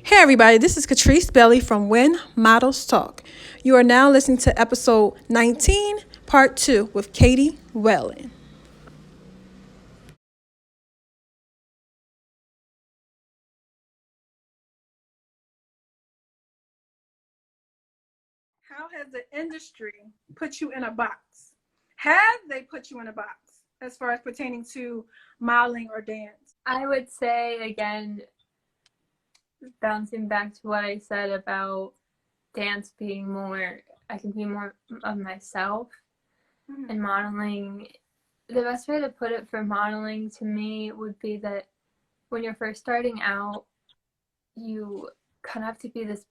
Hey everybody, this is Catrice Belly from When Models Talk. You are now listening to episode 19, part 2 with Catie Whalen. How has the industry put you in a box? Have they put you in a box as far as pertaining to modeling or dance? I would say, again, bouncing back to what I said about dance being more, I can be more of myself, and modeling, the best way to put it for modeling to me would be that when you're first starting out, you kind of have to be this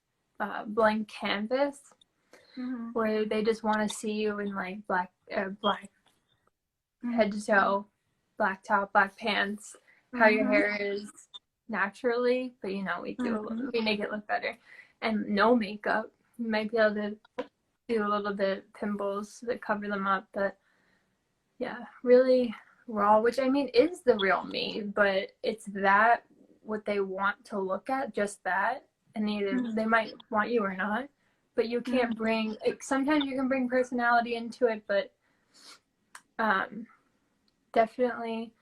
blank canvas where they just want to see you in like black head to toe, black top, black pants, how your hair is naturally, but we make it look better, and no makeup. You might be able to do a little bit pimples that cover them up, but yeah, really raw, which I mean is the real me, but it's that what they want to look at, just that, and either they might want you or not, but you can't bring, like, sometimes you can bring personality into it, but definitely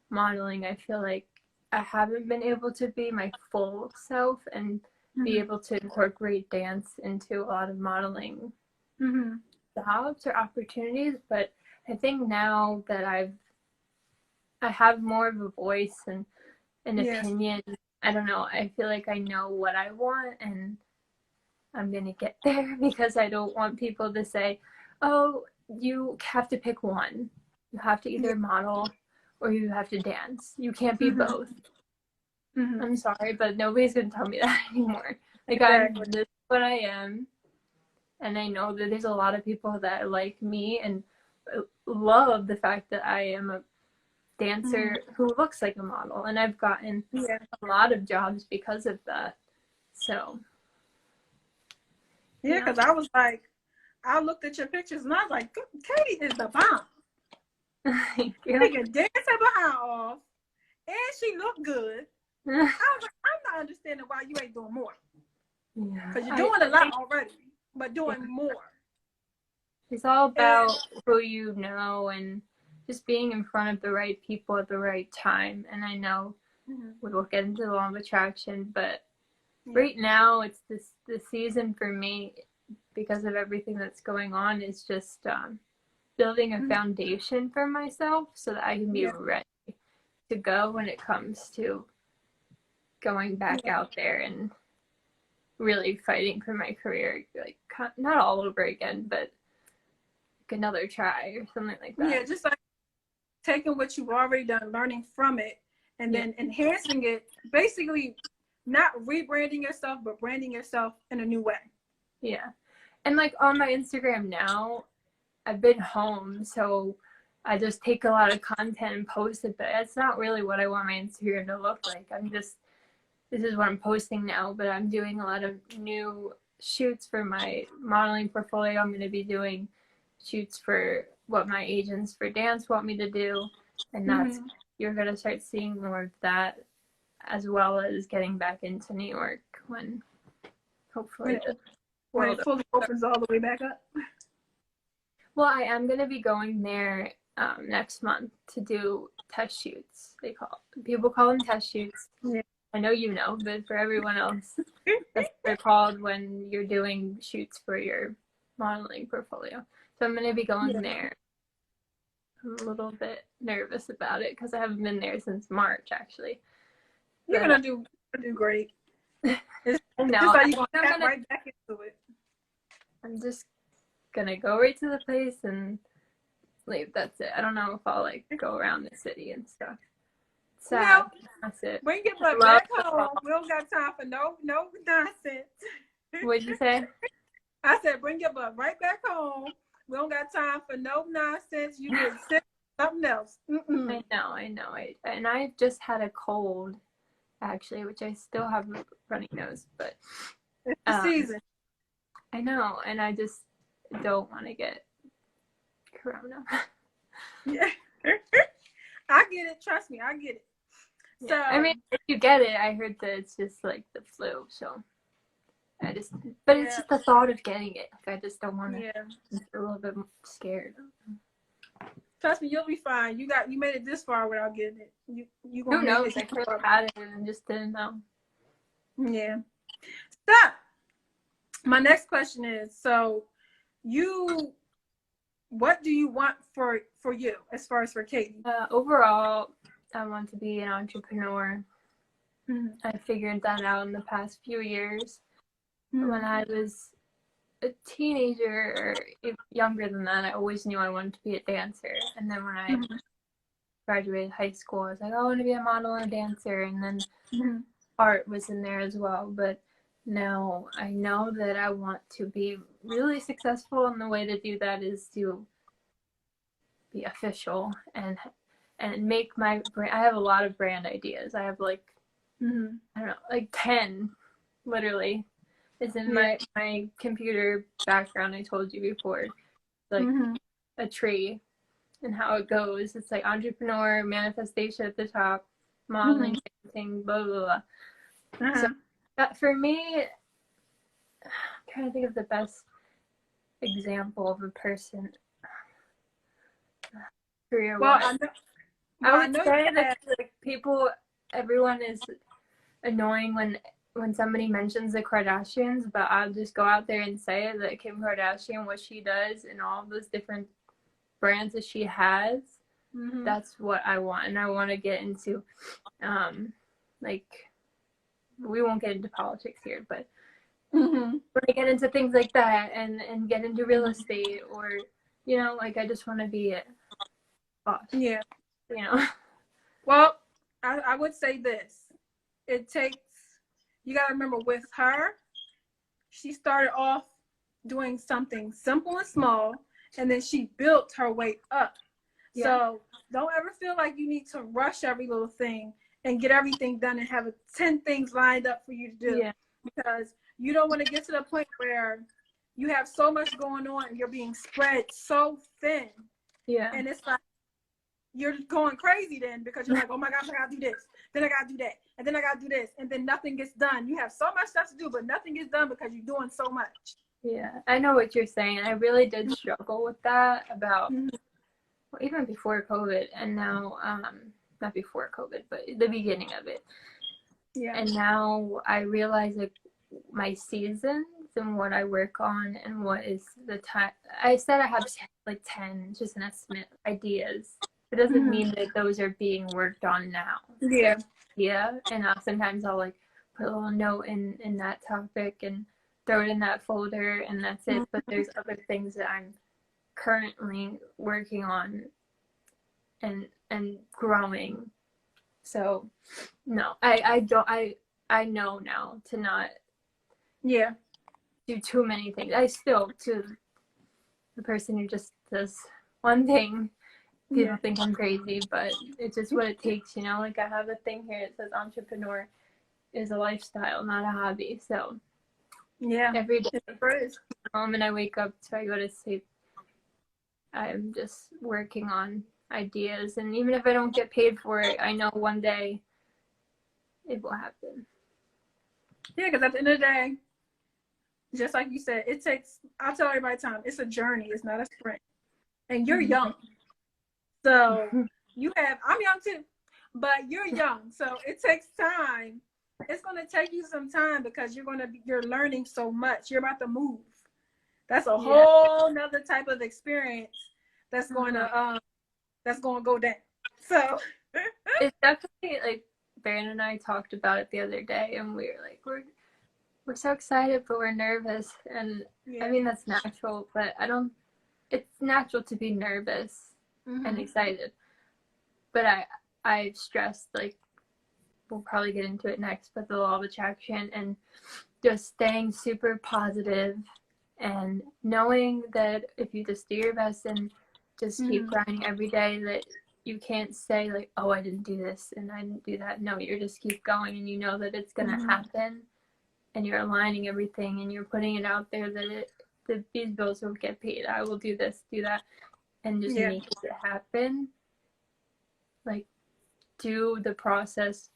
modeling, I feel like I haven't been able to be my full self and be able to incorporate dance into a lot of modeling jobs or opportunities. But I think now that I have more of a voice and an opinion, I don't know, I feel like I know what I want and I'm gonna get there, because I don't want people to say, oh, you have to pick one. You have to either model or you have to dance. You can't be both. I'm sorry, but nobody's gonna tell me that anymore. Like, this is what I am, and I know that there's a lot of people that like me and love the fact that I am a dancer who looks like a model, and I've gotten a lot of jobs because of that. So because I was like, I looked at your pictures and I was like, Catie is the bomb. She can dance her behind off, and she looked good. I was like, I'm not understanding why you ain't doing more. Because you're doing a lot already, but doing more. It's all about who you know and just being in front of the right people at the right time. And I know we will get into the law of attraction, but right now it's the season for me, because of everything that's going on, is just building a foundation for myself so that I can be ready to go when it comes to going back out there and really fighting for my career, like not all over again, but like another try or something like that. Yeah, just like taking what you've already done, learning from it, and then enhancing it, basically not rebranding yourself, but branding yourself in a new way. Yeah. And like on my Instagram now, I've been home, so I just take a lot of content and post it, but it's not really what I want my Instagram to look like. This is what I'm posting now, but I'm doing a lot of new shoots for my modeling portfolio. I'm going to be doing shoots for what my agents for dance want me to do, and you're going to start seeing more of that, as well as getting back into New York when hopefully the world fully opens all the way back up. Well, I am going to be going there next month to do test shoots. People call them test shoots. Yeah. I know you know, but for everyone else, that's what they're called when you're doing shoots for your modeling portfolio. So I'm going to be going there. I'm a little bit nervous about it because I haven't been there since March, actually. You're going to do great. I know. I'm gonna right back into it. I'm just going to go right to the place and leave. That's it. I don't know if I'll like go around the city and stuff. Sad. That's it. Bring your butt back home. We don't got time for no nonsense. What'd you say? I said, bring your butt right back home. We don't got time for no nonsense. You can sit something else. I know. And I just had a cold, actually, which I still have a runny nose, but it's the season. I know, and I just don't want to get corona. Yeah. I get it. Trust me, I get it. So I mean, if you get it, I heard that it's just like the flu. So but it's just the thought of getting it. Like, I just don't want to. Yeah. I'm a little bit scared. Trust me, you'll be fine. You made it this far without getting it. You gonna Who make knows? it. I could have had it and just didn't know. Yeah. Stop. My next question is, so what do you want for you as far as for Catie? Overall, I want to be an entrepreneur. Mm-hmm. I figured that out in the past few years. Mm-hmm. When I was a teenager or younger than that, I always knew I wanted to be a dancer. And then when I graduated high school, I was like, I want to be a model and a dancer. And then art was in there as well. But now I know that I want to be really successful, and the way to do that is to be official and make my brand. I have a lot of brand ideas. I have like I don't know, like 10 literally. It's in my computer background. I told you before, like a tree and how it goes. It's like entrepreneur, manifestation at the top, modeling, dancing, blah blah blah. So for me, I'm trying to think of the best example of a person career-wise. I would say that like everyone is annoying when somebody mentions the Kardashians, but I'll just go out there and say it, that Kim Kardashian, what she does and all those different brands that she has, that's what I want. And I want to get into like, we won't get into politics here, but when I get into things like that and get into real estate, or like, I just want to be a boss. Yeah. Well, I would say this. You got to remember, with her, she started off doing something simple and small, and then she built her way up. Yeah. So don't ever feel like you need to rush every little thing and get everything done and have 10 things lined up for you to do. Yeah. Because you don't want to get to the point where you have so much going on and you're being spread so thin. Yeah. And it's like, you're going crazy then, because you're like, oh my gosh, I gotta do this, then I gotta do that, and then I gotta do this, and then nothing gets done. You have so much stuff to do, but nothing gets done because you're doing so much. Yeah, I know what you're saying. I really did struggle with that about well, even before COVID, and now not before COVID, but the beginning of it. Yeah. And now I realize like my seasons and what I work on and what is the time. I said I have like 10, just an estimate, ideas. It doesn't mean that those are being worked on now. Yeah. Yeah. And sometimes I'll like put a little note in that topic and throw it in that folder, and that's it. But there's other things that I'm currently working on and growing. So no, I know now to not do too many things. I still, to the person who just does one thing, people think I'm crazy, but it's just what it takes, Like, I have a thing here that says entrepreneur is a lifestyle, not a hobby. So every day, the moment I wake up till I go to sleep, I'm just working on ideas. And even if I don't get paid for it, I know one day it will happen. Yeah, because at the end of the day, just like you said, it takes, I tell everybody time, it's a journey. It's not a sprint. And you're young. So I'm young too, but you're young. So it takes time. It's going to take you some time because you're learning so much. You're about to move. That's a whole nother type of experience that's going to go down. So it's definitely like Brandon and I talked about it the other day, and we were like, we're so excited, but we're nervous. And I mean, that's natural, but it's natural to be nervous and excited. But I've stressed, like, we'll probably get into it next, but the law of attraction, and just staying super positive and knowing that if you just do your best and just keep grinding every day, that you can't say like, oh, I didn't do this and I didn't do that. No, you just keep going, and you know that it's going to happen, and you're aligning everything, and you're putting it out there that these bills will get paid. I will do this, do that, and just make it happen. Like, do the process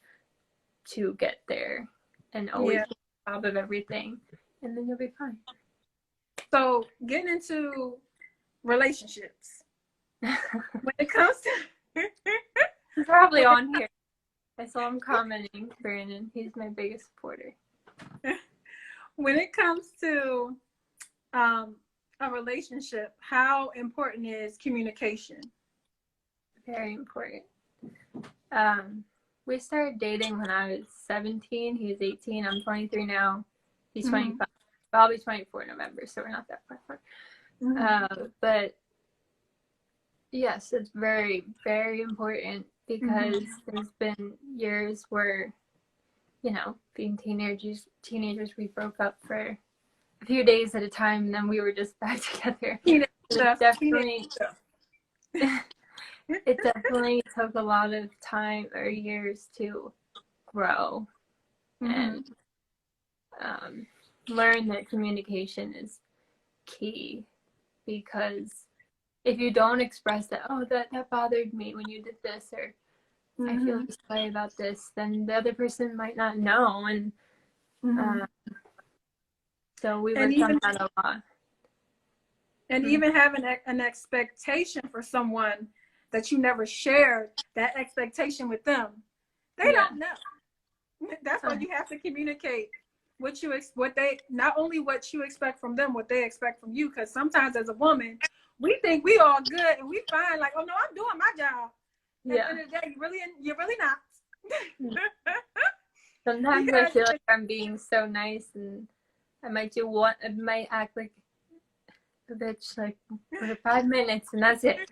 to get there and always be on top of everything, and then you'll be fine. So getting into relationships. When it comes to He's probably on here. I saw him commenting, Brandon. He's my biggest supporter. When it comes to a relationship, how important is communication? Very important. We started dating when I was 17. He was 18. I'm 23 now. He's 25. I'll be 24 in November, so we're not that far apart. But yes, it's very, very important because there's been years where, you know, being teenagers, we broke up for a few days at a time, and then we were just back together. It definitely took a lot of time or years to grow and learn that communication is key, because if you don't express that, oh, that bothered me when you did this, or I feel this way about this, then the other person might not know. And so we worked on that a lot. And even having an expectation for someone that you never shared that expectation with them, they don't know. That's why you have to communicate not only what you expect from them, what they expect from you. Because sometimes as a woman, we think we all good and we fine, like, oh no, I'm doing my job. At the end of the day, you're really not. Sometimes I feel like I'm being so nice, and I might act like a bitch like for 5 minutes, and that's it.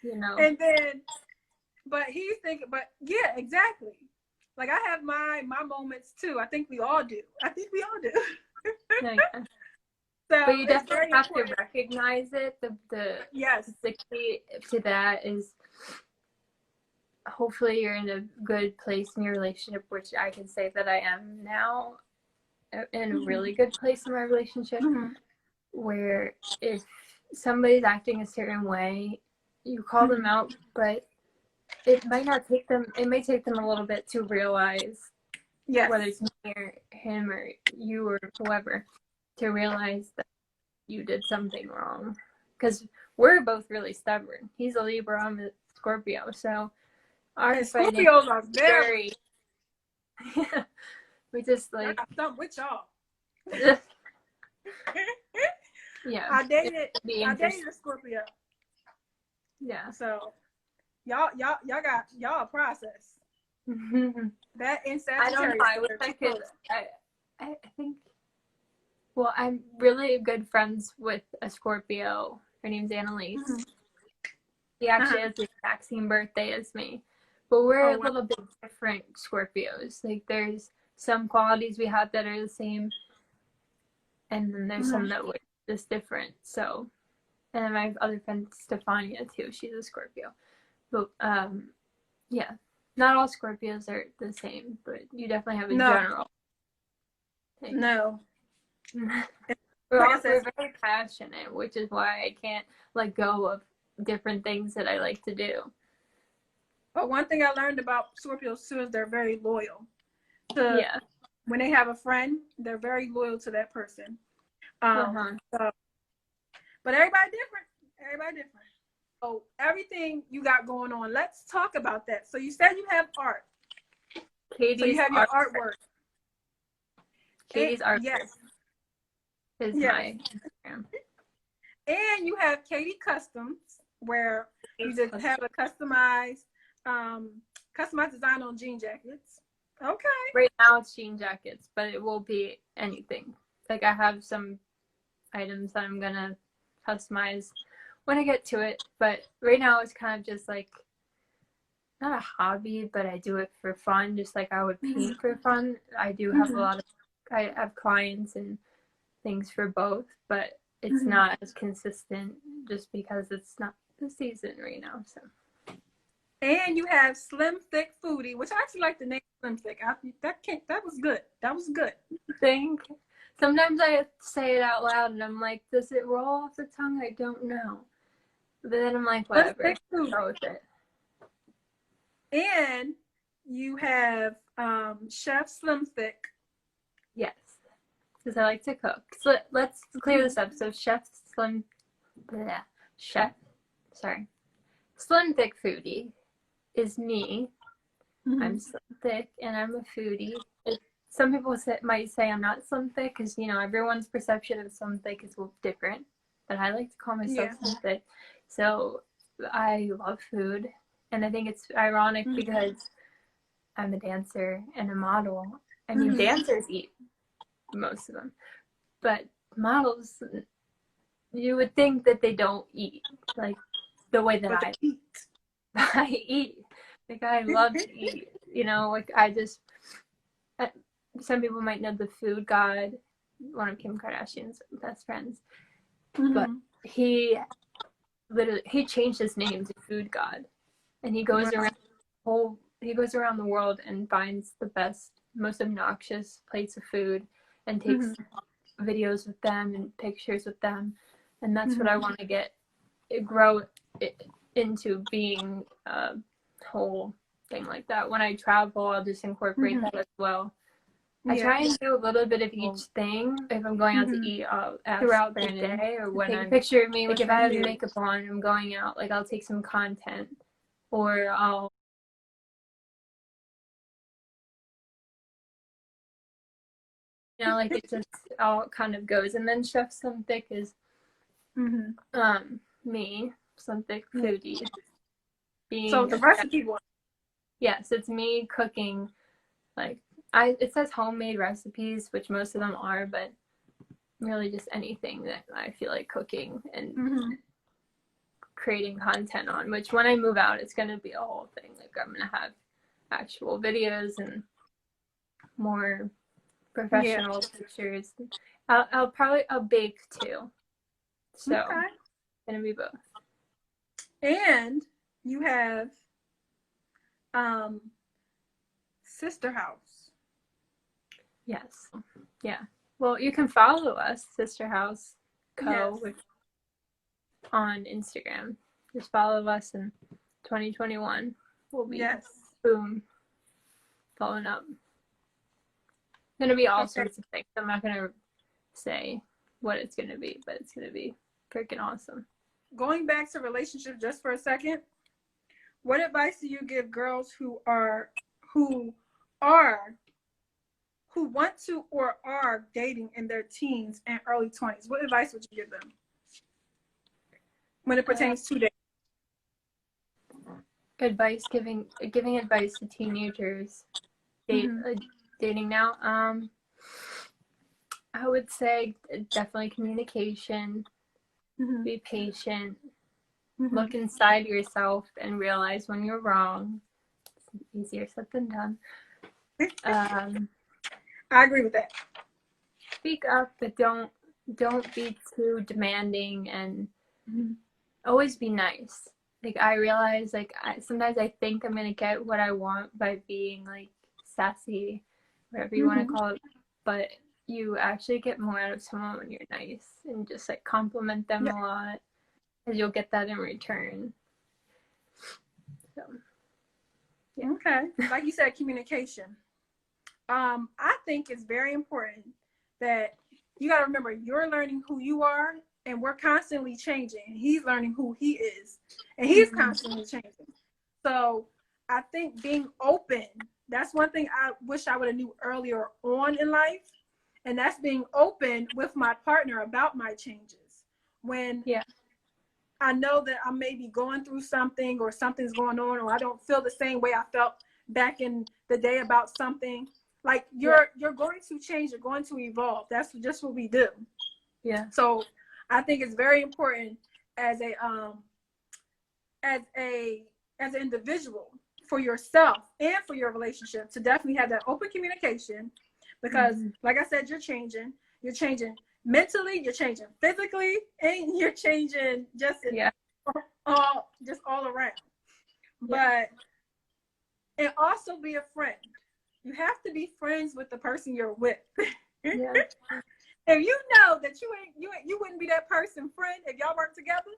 You know. And then, but he's thinking, but yeah, exactly. Like I have my moments too. I think we all do. So, but you definitely have to recognize it. The key to that is hopefully you're in a good place in your relationship, which I can say that I am now, in a really good place in my relationship, where if somebody's acting a certain way, you call them out, but it may take them a little bit to realize, whether it's me or him or you or whoever, to realize that you did something wrong. Because we're both really stubborn. He's a Libra, I'm a Scorpio, so our Scorpios are very we just like I'm with y'all. Yeah. I dated a Scorpio. Yeah. So y'all got a process. That in Sagittarius. I don't know. I wish I could. I think. Well, I'm really good friends with a Scorpio. Her name's Annalise. She actually has the exact same birthday as me, but we're a little bit different Scorpios. Like there's some qualities we have that are the same, and then there's some that were just different. So, and then my other friend Stefania too. She's a Scorpio. But yeah, not all Scorpios are the same, but you definitely have a general thing. No. We're very passionate, which is why I can't let go of different things that I like to do. But one thing I learned about Scorpios too is they're very loyal. When they have a friend, they're very loyal to that person. But everybody different. So everything you got going on, let's talk about that. So you said you have art. Katie's so you have your artwork. Katie's artwork. Yes. Is my Instagram. And you have Catie Customs, where you just have a customized design on jean jackets. Okay. Right now it's jean jackets, but it will be anything. Like I have some items that I'm gonna customize when I get to it, but right now it's kind of just like not a hobby, but I do it for fun, just like I would paint for fun. I do have I have clients and things for both, but it's not as consistent just because it's not the season right now. So, and you have Slim Thick Foodie, which I actually like the name Slim Thick. That was good. Sometimes I say it out loud and I'm like, does it roll off the tongue? I don't know. But then I'm like, whatever. Go with it. And you have Chef Slim Thick. Yes, because I like to cook. So let's clear this up. So Slim Thick Foodie is me. Mm-hmm. I'm slim thick and I'm a foodie. Some people might say I'm not slim thick because, you know, everyone's perception of slim thick is different. But I like to call myself slim thick. So I love food. And I think it's ironic because I'm a dancer and a model. I mean, dancers eat, most of them. But models, you would think that they don't eat like the way that I eat. I eat. Like, I love to eat. You know, like, some people might know the food god, one of Kim Kardashian's best friends. But he changed his name to Food God. And he goes around the world and finds the best, most obnoxious plates of food and takes videos with them and pictures with them. And that's what I want to grow into being a whole thing like that. When I travel, I'll just incorporate that as well. I try and do a little bit of each thing. If I'm going out to eat, throughout the day, or when I picture of me, like if I have makeup on and I'm going out, like I'll take some content, or I'll like it just all kind of goes. And then Chef Slim Thick is me, Slim Thick Foodie. So the recipe one. Yes, it's me cooking, like it says homemade recipes, which most of them are, but really just anything that I feel like cooking and creating content on, which when I move out, it's going to be a whole thing. Like, I'm going to have actual videos and more professional pictures. I'll bake too. So it's going to be both. And you have Sister House. Yes. Yeah. Well, you can follow us, Sister House Co. on Instagram. Just follow us in 2021. We'll be boom, following up. It's gonna be all sorts of things. I'm not gonna say what it's gonna be, but it's gonna be freaking awesome. Going back to relationships just for a second, what advice do you give girls who want to or are dating in their teens and early 20s? What advice would you give them when it pertains to dating? Giving advice to teenagers dating now. I would say definitely communication. Be patient. Look inside yourself and realize when you're wrong. It's easier said than done. I agree with that. Speak up, but don't be too demanding, and always be nice. Like, I realize, like, sometimes I think I'm gonna get what I want by being like sassy, whatever you want to call it, but you actually get more out of someone when you're nice and just like compliment them a lot, because you'll get that in return. So okay, like you said, communication. I think it's very important that you got to remember you're learning who you are, and we're constantly changing. He's learning who he is, and he's constantly changing. So I think being open, that's one thing I wish I would have knew earlier on in life. And that's being open with my partner about my changes. When I know that I may be going through something, or something's going on, or I don't feel the same way I felt back in the day about something. Like, you're going to change, you're going to evolve. That's just what we do. Yeah. So I think it's very important as an individual, for yourself and for your relationship, to definitely have that open communication, because like I said, you're changing mentally, you're changing physically, and you're changing just all around. But and also be a friend. You have to be friends with the person you're with. If you know that you wouldn't be that person friend if y'all weren't together,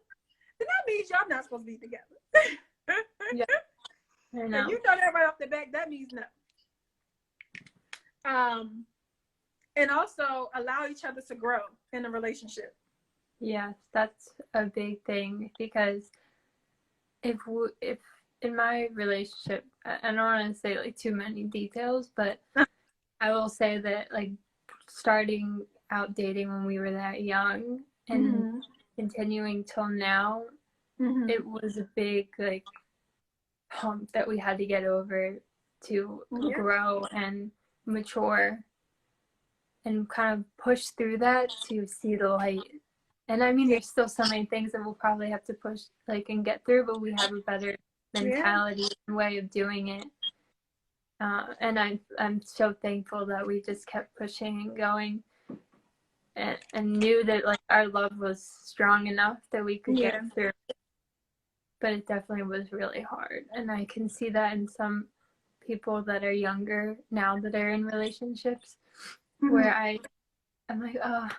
then that means y'all not supposed to be together. I know. If you know that right off the bat, that means no. And also allow each other to grow in a relationship. Yes, that's a big thing, because if in my relationship, I don't want to say like too many details, but I will say that like starting out dating when we were that young and continuing till now, it was a big like hump that we had to get over to grow and mature and kind of push through that to see the light. And I mean, there's still so many things that we'll probably have to push like and get through, but we have a better mentality and way of doing it. And I'm so thankful that we just kept pushing and going, and knew that like our love was strong enough that we could get through it. But it definitely was really hard, and I can see that in some people that are younger now that are in relationships, where I'm like, oh,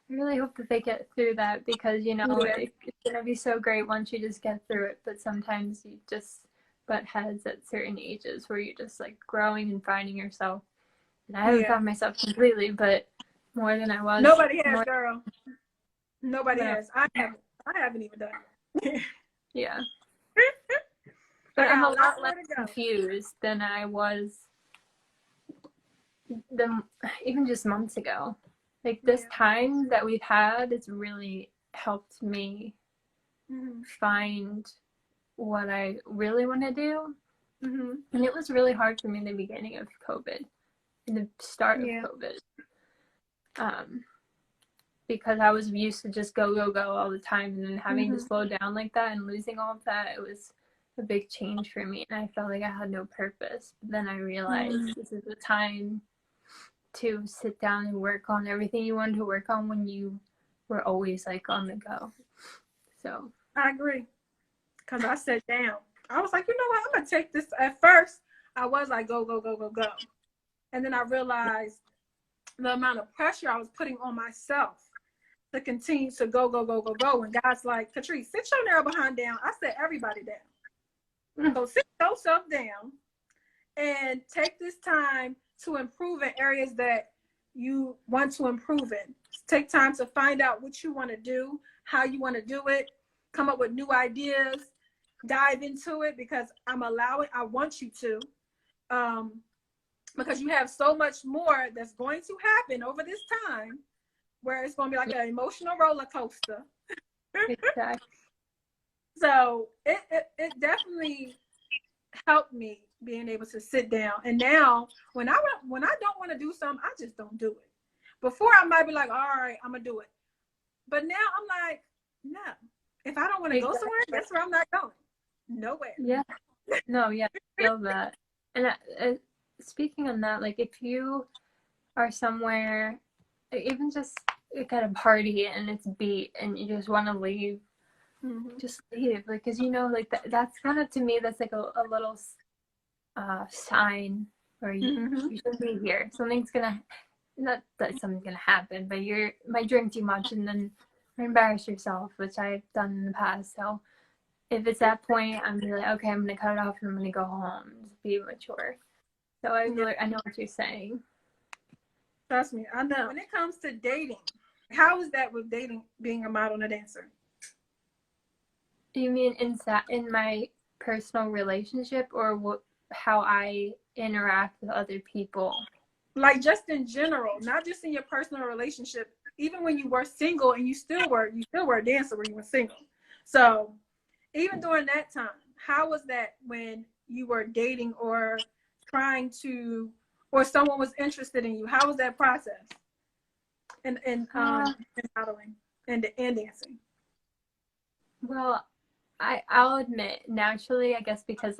I really hope that they get through that, because you know it's gonna be so great once you just get through it. But sometimes you just butt heads at certain ages where you're just like growing and finding yourself. And I haven't found myself completely, but more than I was. Nobody has, girl. Nobody has. I haven't even done it. Yeah. But I'm a lot less confused than I was even just months ago. Like this time that we've had, it's really helped me find what I really want to do. And it was really hard for me in the beginning of COVID, in the start of COVID. Because I was used to just go all the time, and then having to slow down like that and losing all of that, it was a big change for me, and I felt like I had no purpose. But then I realized this is the time to sit down and work on everything you wanted to work on when you were always like on the go. So I agree, because I sat down. I was like, you know what, I'm gonna take this. At first I was like go, and then I realized the amount of pressure I was putting on myself to continue to go. And God's like, Catrice, sit your narrow behind down. I said, everybody down. So sit yourself down and take this time to improve in areas that you want to improve in. Take time to find out what you want to do, how you want to do it, come up with new ideas, dive into it, because I want you to, because you have so much more that's going to happen over this time, where it's going to be like an emotional roller coaster. Exactly. So it definitely helped me being able to sit down. And now when I don't want to do something, I just don't do it. Before I might be like, all right, I'm gonna do it. But now I'm like, no. If I don't want to go somewhere, that's where I'm not going. Nowhere. Yeah. No, yeah, I feel that. And speaking on that, like if you are somewhere, even just like at a party and it's beat and you just want to leave, just leave. Like, because you know, like that's kind of, to me, that's like a little sign where you shouldn't be here. Something's gonna, not that something's gonna happen, but you might drink too much and then embarrass yourself, which I've done in the past. So if it's that point, I'm like, okay, I'm gonna cut it off and I'm gonna go home, just be mature. So I know what you're saying. Trust me, I know. When it comes to dating, how is that with dating, being a model and a dancer? You mean in my personal relationship, or how I interact with other people? Like just in general, not just in your personal relationship. Even when you were single and you still were a dancer when you were single. So even during that time, how was that when you were dating or trying to, or someone was interested in you? How was that process? In modeling and dancing. Well, I'll admit, naturally, I guess because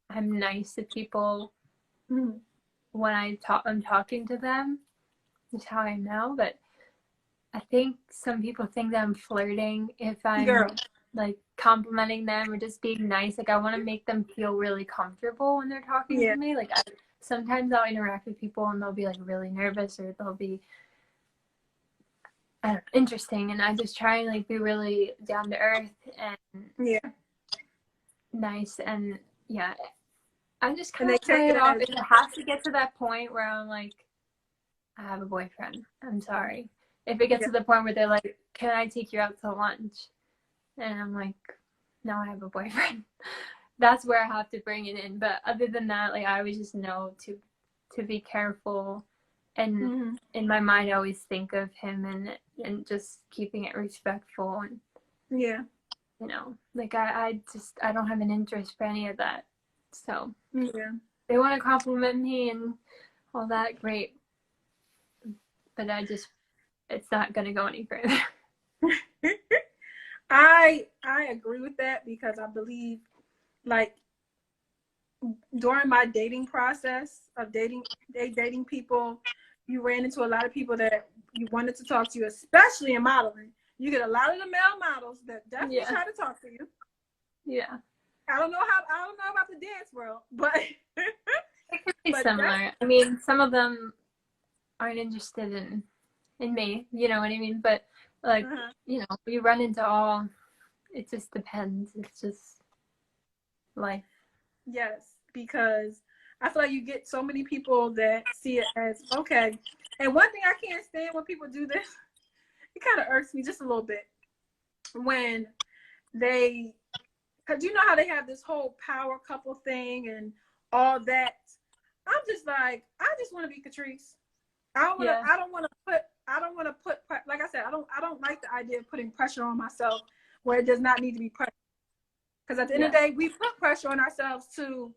I'm nice to people when I'm talking to them, is how I know. But I think some people think that I'm flirting if I'm like complimenting them or just being nice. Like I want to make them feel really comfortable when they're talking to me. Like sometimes I'll interact with people and they'll be like really nervous, or they'll be interesting, and I just try and like be really down to earth and nice, and I just and kind they of play take it it off. as, It has to get to that point where I'm like, I have a boyfriend. I'm sorry. If it gets yeah. to the point where they're like, can I take you out to lunch? And I'm like, no, I have a boyfriend. That's where I have to bring it in. But other than that, like, I always just know to be careful. And in my mind, I always think of him and just keeping it respectful. And, Yeah. you know, like, I don't have an interest for any of that. So, Yeah. they want to compliment me and all that, great. But it's not going to go any further. I agree with that because I believe, like, during my dating process of dating people, you ran into a lot of people that you wanted to talk to you, especially in modeling. You get a lot of the male models that definitely try to talk to you. Yeah. I don't know about the dance world, but it could be similar. I mean, some of them aren't interested in me, you know what I mean? But like, you know, you run into all, it just depends. It's just life. Yes, because I feel like you get so many people that see it as okay. And one thing I can't stand when people do this, it kind of irks me just a little bit when they, because you know how they have this whole power couple thing and all that. I'm just like, I just want to be Catrice. I don't want to put, like I said, I don't like the idea of putting pressure on myself where it does not need to be pressure. Because at the end of the day, we put pressure on ourselves to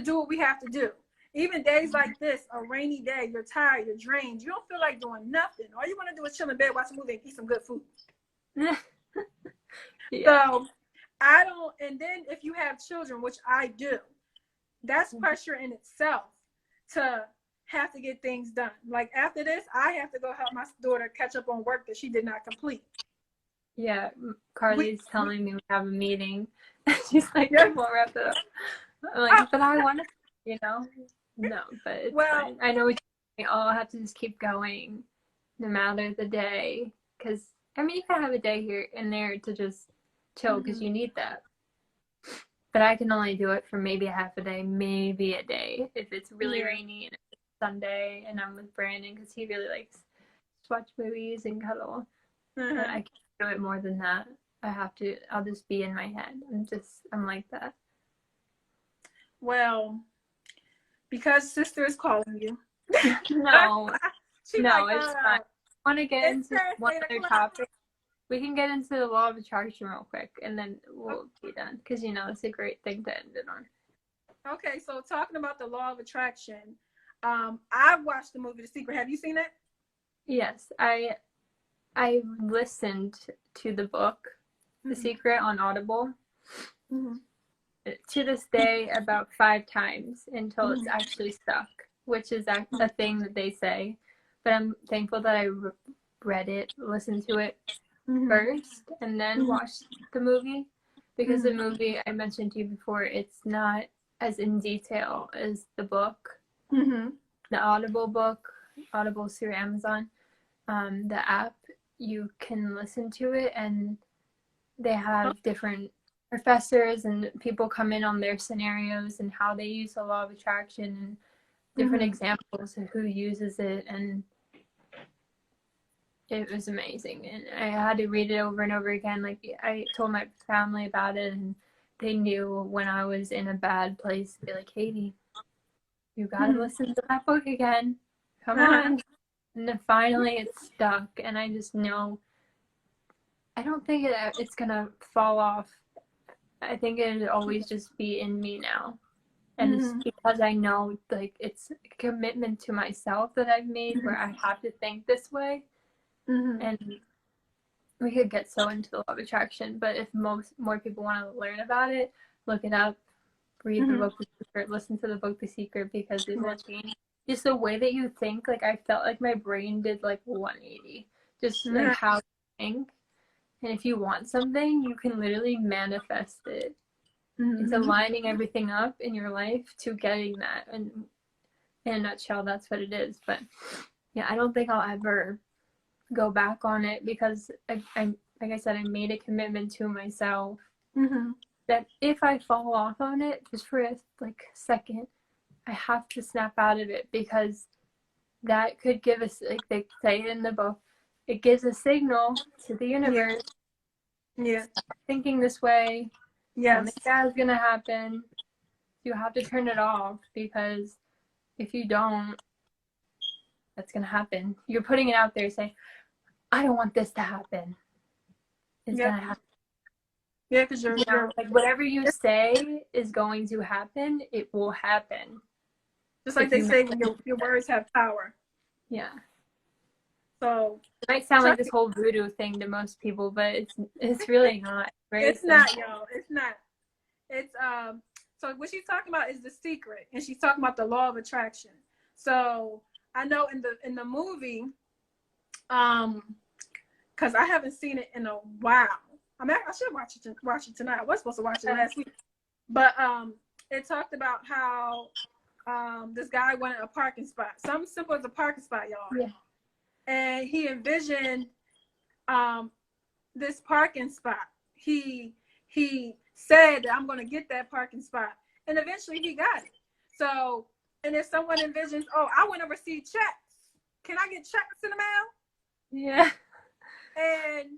do what we have to do. Even days like this, a rainy day, you're tired, you're drained, you don't feel like doing nothing. All you want to do is chill in bed, watch a movie, and eat some good food. So I don't, and then if you have children, which I do, that's pressure in itself to have to get things done. Like after this, I have to go help my daughter catch up on work that she did not complete. Yeah, Carly's telling me we have a meeting. She's like, I won't wrap it up. I'm like, but I want to, you know? No, but it's fine. I know we all have to just keep going no matter the day. Because, I mean, you can have a day here and there to just chill because you need that. But I can only do it for maybe a half a day, maybe a day. If it's really rainy and it's Sunday and I'm with Brandon because he really likes to watch movies and cuddle. But I can't do it more than that. I'll just be in my head. I'm like that. Well, because sister is calling you. No, it's fine. I want to get into one other topic. We can get into the law of attraction real quick, and then we'll be done. Because, you know, it's a great thing to end it on. Okay, so talking about the law of attraction, I've watched the movie The Secret. Have you seen it? Yes, I listened to the book, The Secret, on Audible. To this day, about 5 times until it's actually stuck, which is a thing that they say. But I'm thankful that I read it, listened to it first, and then watched the movie. Because the movie, I mentioned to you before, it's not as in detail as the book. The Audible book, Audible's through Amazon. The app, you can listen to it, and they have different professors and people come in on their scenarios and how they use the law of attraction and different examples of who uses it, and it was amazing. And I had to read it over and over again. Like, I told my family about it, and they knew when I was in a bad place to be like, Catie, you gotta listen to that book again. Come on. And then finally it stuck, and I just know I don't think it's gonna fall off. I think it'll always just be in me now. And it's because I know, like, it's a commitment to myself that I've made where I have to think this way. And we could get so into the law of attraction, but if more people want to learn about it, look it up, read the book The Secret, listen to the book The Secret, because it will change just the way that you think. Like, I felt like my brain did like 180, just like how you think. And if you want something, you can literally manifest it. It's aligning everything up in your life to getting that. And in a nutshell, that's what it is. But yeah, I don't think I'll ever go back on it because I like I said, I made a commitment to myself that if I fall off on it just for a second, I have to snap out of it, because that could give us, like they say in the book, it gives a signal to the universe. Yeah. Thinking this way. Yes. Something bad is gonna happen. You have to turn it off, because if you don't, that's gonna happen. You're putting it out there saying, I don't want this to happen. It's gonna happen. Yeah, because you're like whatever you say is going to happen, it will happen. Just like they say, your words have power. Yeah. So it might sound like this whole voodoo thing to most people, but it's really not. It's not, y'all. It's not. It's so what she's talking about is The Secret, and she's talking about the law of attraction. So I know in the movie, because I haven't seen it in a while. I mean, I should watch it tonight. I was supposed to watch it last week, but it talked about how this guy wanted a parking spot, something simple as a parking spot, y'all. Yeah. And he envisioned this parking spot. He said that I'm going to get that parking spot, and eventually he got it. So, and if someone envisions, oh, I want to receive checks, can I get checks in the mail? Yeah. And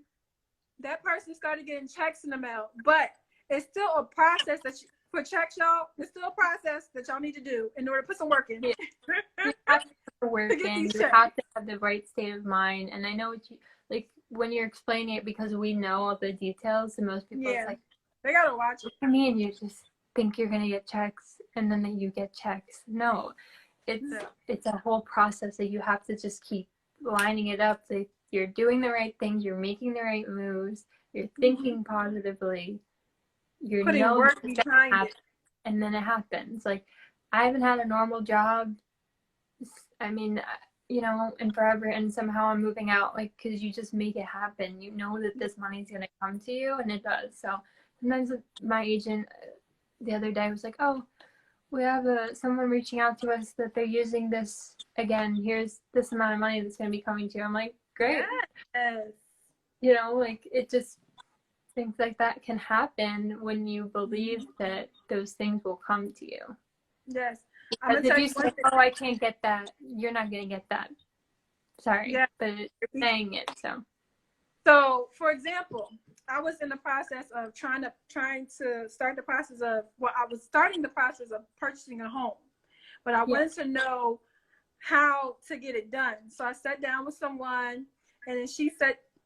that person started getting checks in the mail, but it's still a process for checks, y'all. It's still a process that y'all need to do in order to put some work in. Yeah. You have to put the work in. You have to have the right state of mind. And I know what you like when you're explaining it, because we know all the details, and most people it's like, they gotta watch it. I mean, you just think you're gonna get checks, and then you get checks. No, it's a whole process that you have to just keep lining it up. That you're doing the right things, you're making the right moves, you're thinking positively, you're putting work behind it, and then it happens. Like, I haven't had a normal job, I mean, in forever, and somehow I'm moving out, like, because you just make it happen. You know that this money's gonna come to you, and it does. So sometimes my agent the other day was like, oh, we have someone reaching out to us that they're using this again. Here's this amount of money that's going to be coming to you. I'm like, great. Yes. Like, it just, things like that can happen when you believe that those things will come to you. Yes. Because if you say, oh, I can't get that, you're not going to get that. Sorry. Yeah. But you're saying it, so. So, for example, I was in the process of trying to start the process of, I was starting the process of purchasing a home, but I wanted to know how to get it done. So I sat down with someone, and then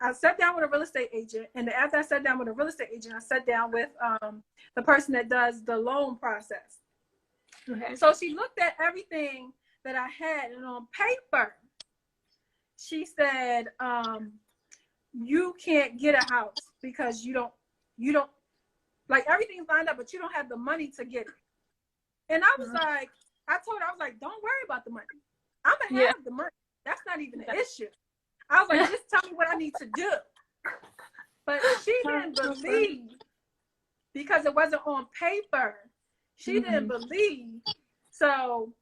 I sat down with a real estate agent, and after I sat down with a real estate agent, I sat down with the person that does the loan process. Okay. So she looked at everything that I had, and on paper, she said, you can't get a house because you don't like, everything's lined up, but you don't have the money to get it. And I was like, I told her, I was like, don't worry about the money. I'm gonna have the money. That's not even an issue. I was like, just tell me what I need to do. But she didn't believe, because it wasn't on paper. She didn't believe. So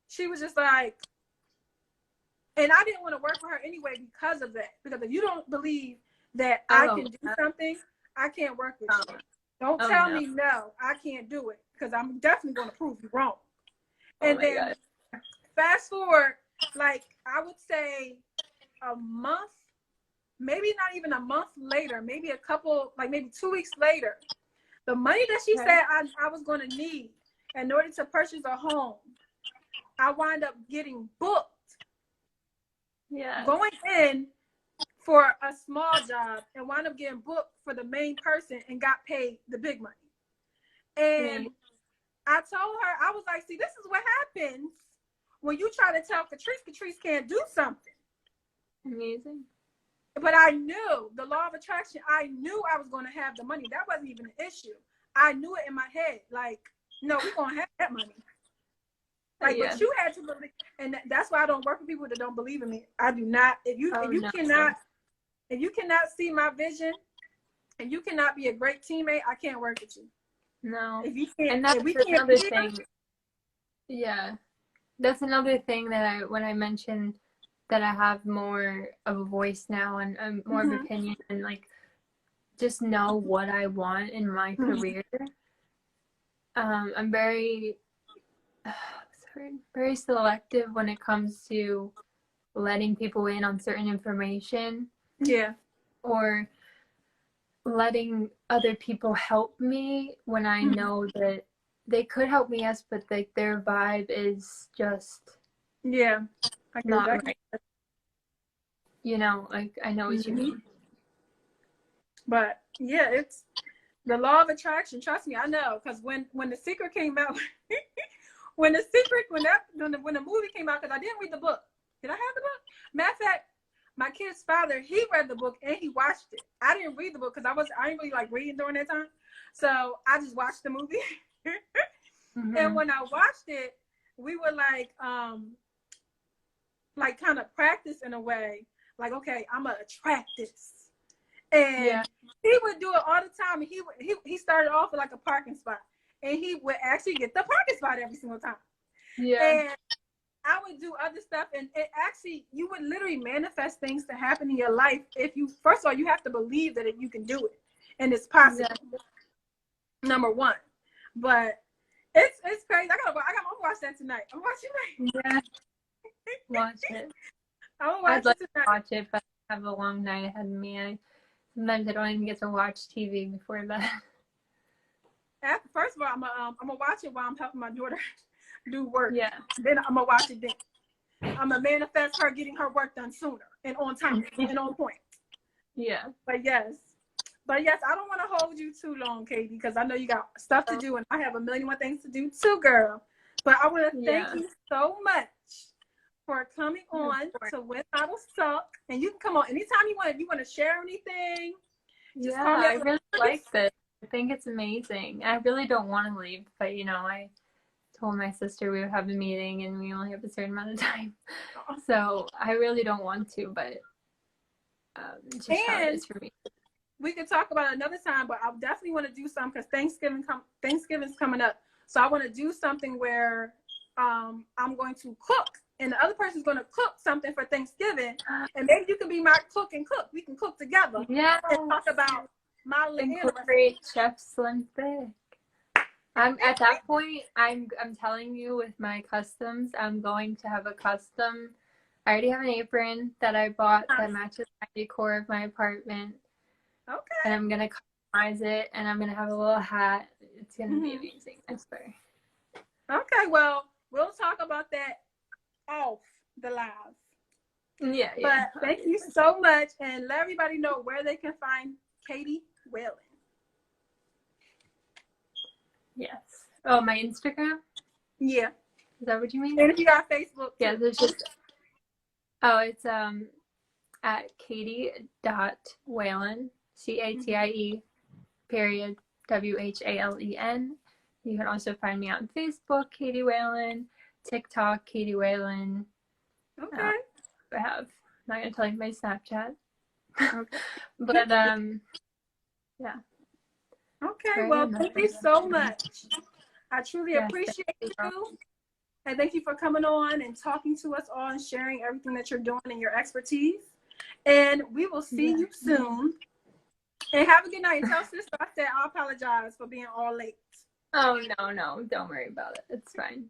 she was just like, and I didn't want to work for her anyway because of that. Because if you don't believe that I can do something, I can't work with you. Don't tell me no, I can't do it, because I'm definitely going to prove you wrong. And then fast forward, like, I would say a month, maybe not even a month later, maybe maybe 2 weeks later, the money that she said I was going to need in order to purchase a home, I wind up getting booked. Yeah. Going in for a small job and wound up getting booked for the main person and got paid the big money. And I told her, I was like, see, this is what happens when you try to tell Catrice can't do something. Amazing. But I knew the law of attraction. I knew I was going to have the money. That wasn't even an issue. I knew it in my head. Like, no, we're going to have that money. Like, but you had to believe, and that's why I don't work with people that don't believe in me. I do not. If you cannot see my vision, and you cannot be a great teammate, I can't work with you. No. If you can't, and that's if we can't another thing. Yeah, that's another thing that when I mentioned that I have more of a voice now and more of an opinion, and like just know what I want in my career. I'm very very selective when it comes to letting people in on certain information. Yeah. Or letting other people help me when I know that they could help me, yes, but like their vibe is just not right. You know, like I know what you mean. But yeah, it's the law of attraction. Trust me, I know. Because when The Secret came out, when the movie came out, because I didn't read the book. Did I have the book? Matter of fact, my kid's father, he read the book and he watched it. I didn't read the book because I didn't really like reading during that time. So I just watched the movie. And when I watched it, we were like kind of practice in a way. Like, okay, I'm gonna attract this. And he would do it all the time. And he started off with like a parking spot. And he would actually get the parking spot every single time. Yeah. And I would do other stuff, and it actually, you would literally manifest things to happen in your life. If you, first of all, you have to believe that you can do it, and it's possible. Number one, but it's crazy. I'm gonna watch that tonight. I'm watching it. Yeah, watch it. I'd like to watch it, but I have a long night ahead of me. Sometimes I don't even get to watch TV before that. First of all, I'm gonna watch it while I'm helping my daughter do work. Yeah. Then I'm gonna watch it then. I'm gonna manifest her getting her work done sooner and on time and on point. Yeah. But yes, I don't want to hold you too long, Catie, because I know you got stuff to do and I have a million more things to do too, girl. But I want to thank you so much for coming on to When Models Talk. And you can come on anytime you want. If you want to share anything, just call me. I really like this. I think it's amazing. I really don't want to leave, but you know, I told my sister we would have a meeting and we only have a certain amount of time. So I really don't want to, but it's just how it is for me. We could talk about it another time, but I definitely want to do something because Thanksgiving's coming up. So I want to do something where I'm going to cook and the other person's going to cook something for Thanksgiving. And maybe you can be my cook and cook. We can cook together. Yeah. And talk about modeling. Incorporate Chef Slim Thick. I'm at that point. I'm telling you, with my customs, I'm going to have a custom. I already have an apron that I bought that matches my decor of my apartment. Okay. And I'm gonna customize it, and I'm gonna have a little hat. It's gonna be amazing, I swear. Okay, well, we'll talk about that off the live. Yeah. But thank you so much, and let everybody know where they can find Catie Whalen. Yes. Oh, my Instagram? Yeah. Is that what you mean? And if you got Facebook? Yeah, there's just... Oh, it's at Catie.Whalen, CATIE, period, WHALEN. You can also find me on Facebook, Catie Whalen, TikTok, Catie Whalen. Okay. I have. I'm not going to tell you my Snapchat. Okay. But, yeah. Okay, well, thank you so much. I truly appreciate you. And thank you for coming on and talking to us all and sharing everything that you're doing and your expertise. And we will see you soon. And have a good night. Tell sister I said I apologize for being all late. Oh, no. Don't worry about it. It's fine.